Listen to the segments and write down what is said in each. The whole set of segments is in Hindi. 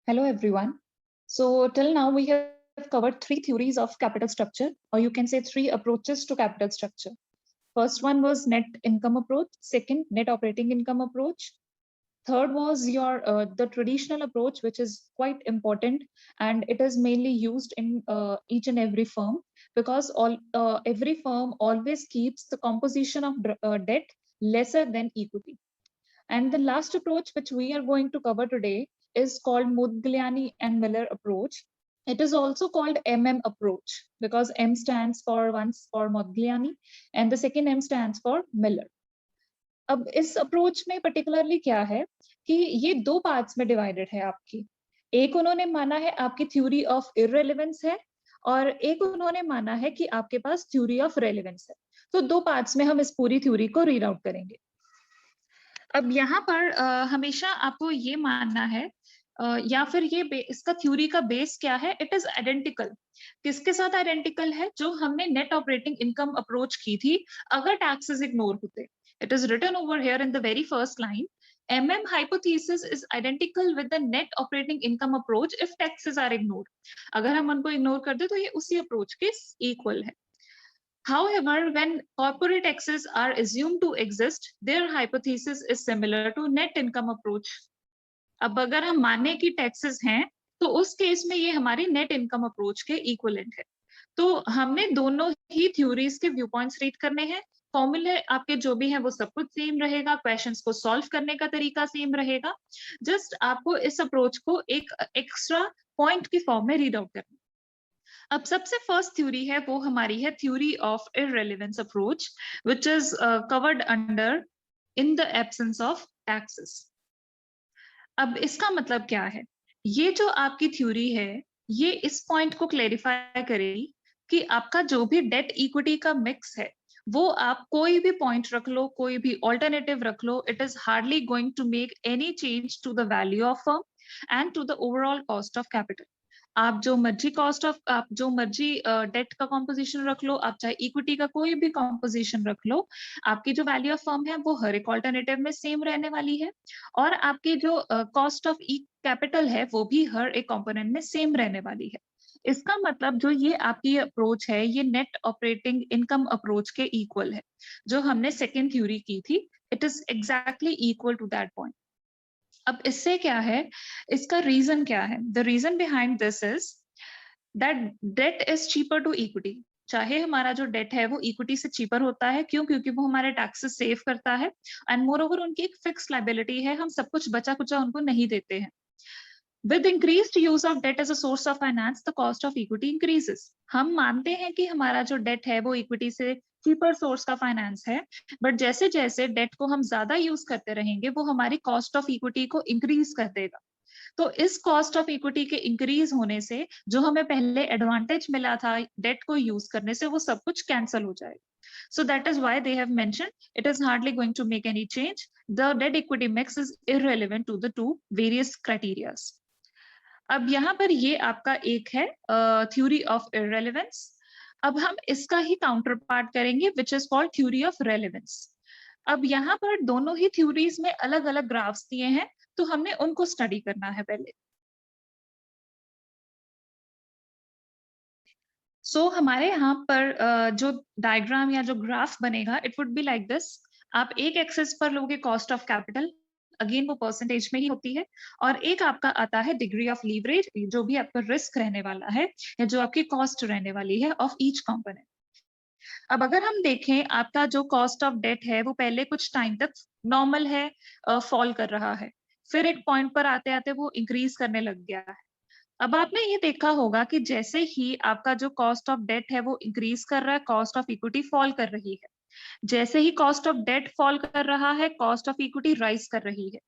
Hello, everyone. So, till now, we have covered three theories of capital structure, or you can say three approaches to capital structure. First one was net income approach, second, net operating income approach. Third was your the traditional approach, which is quite important, and it is mainly used in each and every firm because every firm always keeps the composition of debt lesser than equity. And the last approach, which we are going to cover today, is called Modigliani and Miller approach. It is also called approach because M stands for once for Modigliani and the second M stands for Miller. अब इस अप्रोच में particularly क्या है कि ये दो पार्ट्स में डिवाइडेड है आपकी. एक उन्होंने माना है आपकी थ्योरी ऑफ इररिलेवेंस है और एक उन्होंने माना है कि आपके पास थ्योरी ऑफ रेलेवेंस है. तो दो पार्ट्स में हम इस पूरी थ्योरी को रीड आउट करेंगे. अब यहाँ पर हमेशा आपको ये मानना है या फिर ये इसका थ्योरी का बेस क्या है. It is identical. किसके साथ आइडेंटिकल है? जो हमने नेट ऑपरेटिंग इनकम अप्रोच की थी अगर टैक्सेस इग्नोर होते. It is written over here in the very first line. MM hypothesis is identical with the net operating income approach if taxes are ignored. अगर हम उनको इग्नोर कर दे तो ये उसी अप्रोच के इक्वल है. However, when corporate taxes are assumed to exist, their hypothesis is similar to net income approach. अब अगर हम माने कि टैक्सेस हैं तो उस केस में ये हमारी नेट इनकम अप्रोच के इक्विवेलेंट है. तो हमने दोनों ही थ्योरीज के व्यू पॉइंट्स रीड करने हैं. फॉर्मूले आपके जो भी हैं वो सब कुछ सेम रहेगा. क्वेश्चंस को सॉल्व करने का तरीका सेम रहेगा. जस्ट आपको इस अप्रोच को एक एक्स्ट्रा पॉइंट की फॉर्म में रीड आउट करना. अब सबसे फर्स्ट थ्योरी है वो हमारी है theory of इररिलेवेंस approach which is covered under in the absence of taxes. अब इसका मतलब क्या है? ये जो आपकी थ्योरी है ये इस पॉइंट को क्लेरिफाई करेगी कि आपका जो भी डेट इक्विटी का मिक्स है वो आप कोई भी पॉइंट रख लो, कोई भी ऑल्टरनेटिव रख लो, it is hardly going to make any change to the value of firm and to the overall cost of capital. आप जो मर्जी डेट का कॉम्पोजिशन रख लो, आप चाहे इक्विटी का कोई भी कॉम्पोजिशन रख लो, आपकी जो वैल्यू ऑफ फर्म है वो हर एक ऑल्टरनेटिव में सेम रहने वाली है और आपकी जो कॉस्ट ऑफ कैपिटल है वो भी हर एक कंपोनेंट में सेम रहने वाली है. इसका मतलब जो ये आपकी अप्रोच है ये नेट ऑपरेटिंग इनकम अप्रोच के इक्वल है जो हमने सेकेंड थ्योरी की थी. It is exactly equal to that point. अब इससे क्या है, इसका रीजन क्या है? The reason behind this is that debt is cheaper to equity. चाहे हमारा जो डेट है वो इक्विटी से चीपर होता है. क्यों? क्योंकि वो हमारे टैक्सेस सेव करता है एंड मोर ओवर उनकी एक फिक्स लायबिलिटी है. हम सब कुछ बचा कुचा उनको नहीं देते हैं. With increased use of debt as a source of finance, the cost of equity increases. हम मानते हैं कि हमारा जो डेट है वो इक्विटी से चीपर सोर्स का फाइनेंस है, बट जैसे जैसे डेट को हम ज्यादा यूज करते रहेंगे वो हमारी कॉस्ट ऑफ इक्विटी को इंक्रीज कर देगा. तो इस कॉस्ट ऑफ इक्विटी के इंक्रीज होने से जो हमें पहले एडवांटेज मिला था डेट को यूज करने से वो सब कुछ कैंसिल हो जाएगा. So that is why they have mentioned it is hardly going to make any change. The debt equity mix is irrelevant to the two various criteria. अब यहाँ पर ये आपका एक है थ्योरी ऑफ इररिलेवेंस. अब हम इसका ही काउंटर पार्ट करेंगे which is called theory of relevance. अब यहाँ पर दोनों ही थ्योरीज में अलग अलग ग्राफ्स दिए हैं तो हमने उनको स्टडी करना है पहले. सो हमारे यहाँ पर जो डायग्राम या जो ग्राफ बनेगा it would be like this. आप एक एक्सेस पर लोगे कॉस्ट ऑफ कैपिटल, अगेन वो परसेंटेज में ही होती है, और एक आपका आता है डिग्री ऑफ लीवरेज जो भी आपका रिस्क रहने वाला है या जो आपकी कॉस्ट रहने वाली है ऑफ ईच कंपोनेंट. अब अगर हम देखें आपका जो कॉस्ट ऑफ डेट है वो पहले कुछ टाइम तक नॉर्मल है, फॉल कर रहा है, फिर एक पॉइंट पर आते आते वो इंक्रीज करने लग गया है. अब आपने ये देखा होगा कि जैसे ही आपका जो कॉस्ट ऑफ डेट है वो इंक्रीज कर रहा है, कॉस्ट ऑफ इक्विटी फॉल कर रही है. जैसे ही कॉस्ट ऑफ डेट फॉल कर रहा है, कॉस्ट ऑफ इक्विटी राइज कर रही है.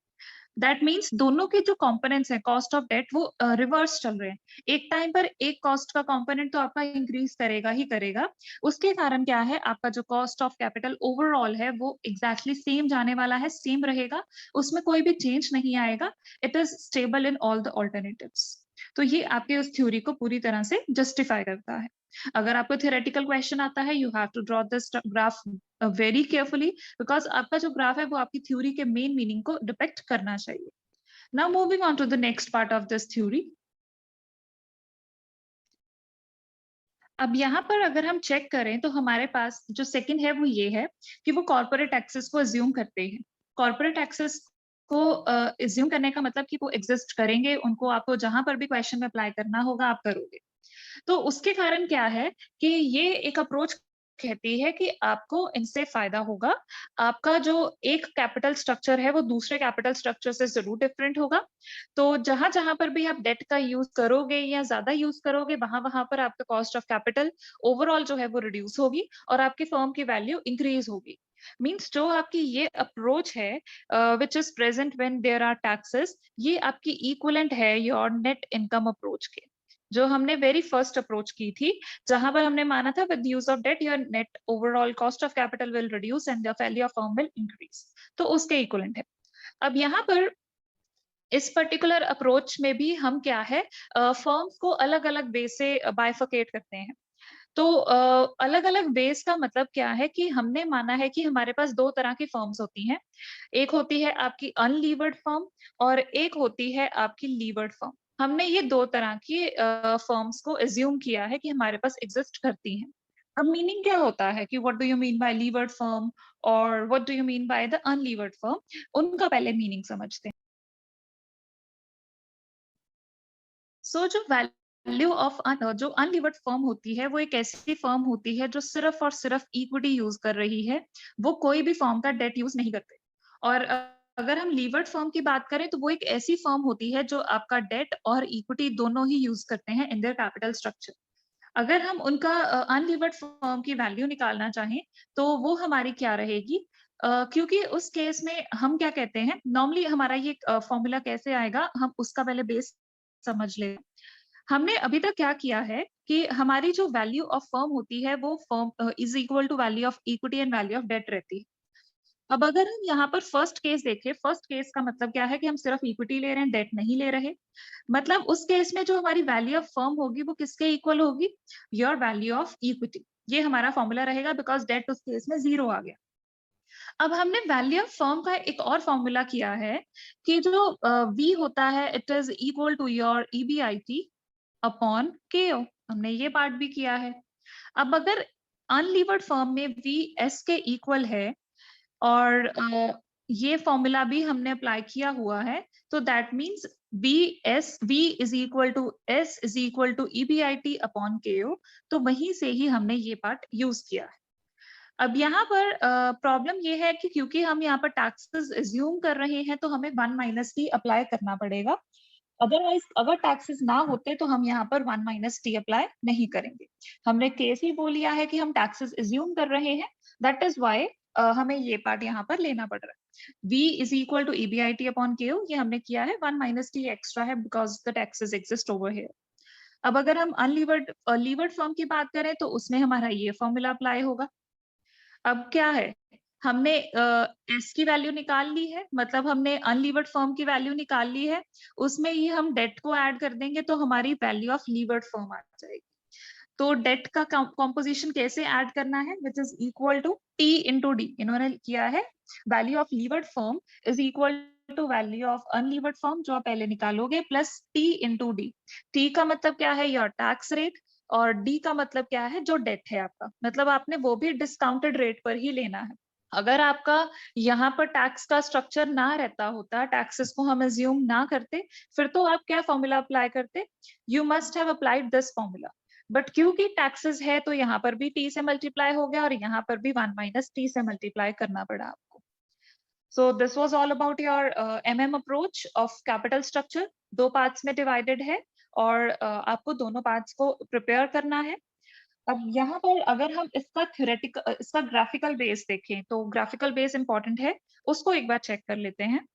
दैट मीन्स दोनों के जो कंपोनेंट्स हैं कॉस्ट ऑफ डेट वो रिवर्स चल रहे हैं. एक टाइम पर एक कॉस्ट का कंपोनेंट तो आपका इंक्रीज करेगा ही करेगा. उसके कारण क्या है, आपका जो कॉस्ट ऑफ कैपिटल ओवरऑल है वो एग्जैक्टली सेम जाने वाला है, सेम रहेगा, उसमें कोई भी चेंज नहीं आएगा. It is stable in all the alternatives. तो ये आपके उस थ्योरी को पूरी तरह से जस्टिफाई करता है. अगर आपको थ्योरेटिकल क्वेश्चन आता है you have to draw this graph very carefully because आपका जो ग्राफ है वो आपकी थ्योरी के मेन मीनिंग को डिपेक्ट करना चाहिए. Now moving on to the next part of this theory. अब यहाँ पर अगर हम चेक करें तो हमारे पास जो सेकंड है वो ये है कि वो कॉर्पोरेट टैक्सेस को अज्यूम करते हैं। कॉर्पोरेट टैक्सेस को अज्यूम करने का मतलब कि वो एग्जिस्ट करेंगे, उनको आपको जहां पर भी क्वेश्चन में अप्लाई करना होगा आप करोगे। तो उसके कारण क्या है कि ये एक अप्रोच कहती है कि आपको इनसे फायदा होगा। आपका जो एक कैपिटल स्ट्रक्चर है वो दूसरे कैपिटल स्ट्रक्चर से जरूर डिफरेंट होगा। तो जहां जहां पर भी आप डेट का यूज करोगे या ज्यादा यूज करोगे वहां वहां पर आपका कॉस्ट ऑफ कैपिटल ओवरऑल जो है वो रिड्यूस होगी और आपकी फर्म की वैल्यू इंक्रीज होगी। मीन्स जो आपकी ये अप्रोच है which is present when there are taxes, ये आपकी इक्विवेलेंट है योर नेट इनकम अप्रोच के, जो हमने वेरी फर्स्ट अप्रोच की थी, जहां पर हमने माना था with use of debt your net overall cost of capital will reduce and the value of firm will increase. तो उसके इक्विवेलेंट है। अब यहाँ पर इस पर्टिकुलर अप्रोच में भी हम क्या है, फर्म्स को अलग अलग वे से बाइफिकेट करते हैं। तो अलग अलग बेस का मतलब क्या है कि हमने माना है कि हमारे पास दो तरह की फर्म्स होती हैं। एक होती है आपकी अनलीवर्ड फर्म और एक होती है आपकी लीवर्ड फर्म। हमने ये दो तरह की फर्म्स को एज्यूम किया है कि हमारे पास एग्जिस्ट करती हैं। अब मीनिंग क्या होता है कि what do you mean by levered firm और what do you mean by the unlevered firm, उनका पहले मीनिंग समझते हैं। सो जो वैल्यू ऑफ जो अनलिवर्ड फर्म होती है वो एक ऐसी फर्म होती है जो सिर्फ और सिर्फ इक्विटी यूज कर रही है, वो कोई भी फर्म का डेट यूज नहीं करते। और अगर हम लीवर्ड फर्म की बात करें तो वो एक ऐसी फर्म होती है जो आपका डेट और इक्विटी दोनों ही यूज करते हैं इन देयर कैपिटल स्ट्रक्चर। अगर हम उनका अनलीवर्ड फर्म की वैल्यू निकालना चाहें तो वो हमारी क्या रहेगी, क्योंकि उस केस में हम क्या कहते हैं, नॉर्मली हमारा ये फॉर्मूला कैसे आएगा हम उसका पहले बेस समझ ले। हमने अभी तक क्या किया है कि हमारी जो वैल्यू ऑफ फर्म होती है वो firm is equal to value of equity and value of debt रहती है। अब अगर हम यहाँ पर फर्स्ट केस देखें, फर्स्ट केस का मतलब क्या है कि हम सिर्फ इक्विटी ले रहे हैं, डेट नहीं ले रहे। मतलब उस केस में जो हमारी वैल्यू ऑफ फर्म होगी वो किसके इक्वल होगी, योर वैल्यू ऑफ इक्विटी। ये हमारा फॉर्मूला रहेगा बिकॉज डेट उस केस में 0 आ गया। अब हमने वैल्यू ऑफ फर्म का एक और फॉर्मूला किया है कि जो वी होता है it is equal to your EBIT upon K O. हमने ये पार्ट भी किया है। अब अगर अनलीवर्ड फर्म में वी एस के इक्वल है और ये फॉर्मूला भी हमने अप्लाई किया हुआ है, तो that means V is equal to S is equal to EBIT upon K O. तो वहीं से ही हमने ये पार्ट यूज किया है। अब यहाँ पर प्रॉब्लम ये है कि क्योंकि हम यहाँ पर टैक्सेस एज्यूम कर रहे हैं तो हमें 1 माइनस टी अप्लाई करना पड़ेगा। अदरवाइज अगर टैक्सेस ना होते तो हम यहाँ पर 1 माइनस टी अप्लाई नहीं करेंगे। हमने केस ही बोल लिया है कि हम टैक्सेस एज्यूम कर रहे हैं, दैट इज वाई हमें ये पार्ट यहाँ पर लेना पड़ रहा है। v is equal to EBIT upon KO, ये हमने किया है, 1 माइनस टी एक्स्ट्रा है because the taxes exist over here. अब अगर हम अनलीवर्ड लीवर्ड फॉर्म की बात करें तो उसमें हमारा ये फॉर्मूला अप्लाई होगा। अब क्या है, हमने एस की वैल्यू निकाल ली है, मतलब हमने अनलीवर्ड फर्म की वैल्यू निकाल ली है, उसमें ही हम डेट को ऐड कर देंगे तो हमारी वैल्यू ऑफ लीवर्ड फर्म आ जाएगी। तो डेट का कॉम्पोजिशन कैसे ऐड करना है, which is equal to T into D. इन्होंने किया है value of levered firm is equal to value of unlevered firm, जो आप पहले निकालोगे, plus T into D. T का मतलब क्या है, योर टैक्स रेट, और डी का मतलब क्या है, जो डेट है आपका, मतलब आपने वो भी डिस्काउंटेड रेट पर ही लेना है। अगर आपका यहाँ पर टैक्स का स्ट्रक्चर ना रहता होता, टैक्सेस को हम एज्यूम ना करते, फिर तो आप क्या फॉर्मूला अप्लाई करते, you must have applied this formula. But क्योंकि टैक्सेस है तो यहाँ पर भी टी से मल्टीप्लाई हो गया और यहाँ पर भी 1 माइनस टी से मल्टीप्लाई करना पड़ा आपको। So this was all about your MM approach of capital structure. दो पार्ट्स में डिवाइडेड है और आपको दोनों पार्ट्स को प्रिपेयर करना है। अब यहाँ पर अगर हम इसका थ्योरेटिकल, इसका ग्राफिकल बेस देखें तो ग्राफिकल बेस इंपॉर्टेंट है, उसको एक बार चेक कर लेते हैं।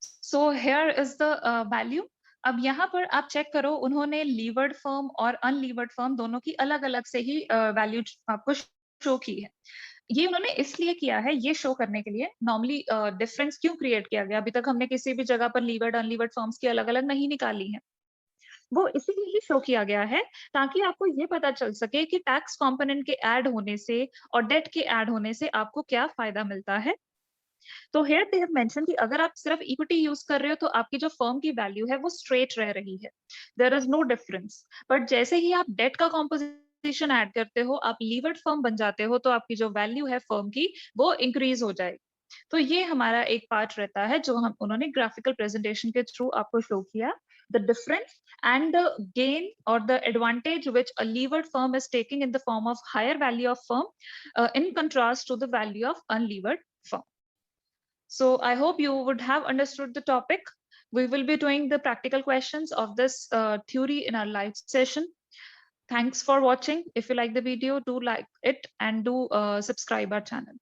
So here is the value. अब यहाँ पर आप चेक करो, उन्होंने लीवर्ड फर्म और अनलीवर्ड फर्म दोनों की अलग अलग से ही वैल्यू आपको शो की है। ये उन्होंने इसलिए किया है, ये शो करने के लिए। नॉर्मली डिफरेंस क्यों क्रिएट किया गया, अभी तक हमने किसी भी जगह पर लीवर्ड अनलीवर्ड फर्म्स की अलग अलग नहीं निकाली है, वो इसीलिए ही शो किया गया है ताकि आपको ये पता चल सके कि टैक्स कंपोनेंट के ऐड होने से और डेट के ऐड होने से आपको क्या फायदा मिलता है। तो here they have mentioned कि अगर आप सिर्फ इक्विटी यूज कर रहे हो तो आपकी जो फर्म की वैल्यू है वो स्ट्रेट रह रही है, there is no difference. But जैसे ही आप डेट का कॉम्पोजिशन ऐड करते हो, आप लीवर्ड फर्म बन जाते हो, तो आपकी जो वैल्यू है फर्म की वो इंक्रीज हो जाएगी। तो ये हमारा एक पार्ट रहता है जो हम उन्होंने ग्राफिकल प्रेजेंटेशन के थ्रू आपको शो किया, the difference and the gain or the advantage which a levered firm is taking in the form of higher value of firm in contrast to the value of unlevered firm. So I hope you would have understood the topic. We will be doing the practical questions of this theory in our live session. Thanks for watching. If you like the video, do like it and do subscribe our channel.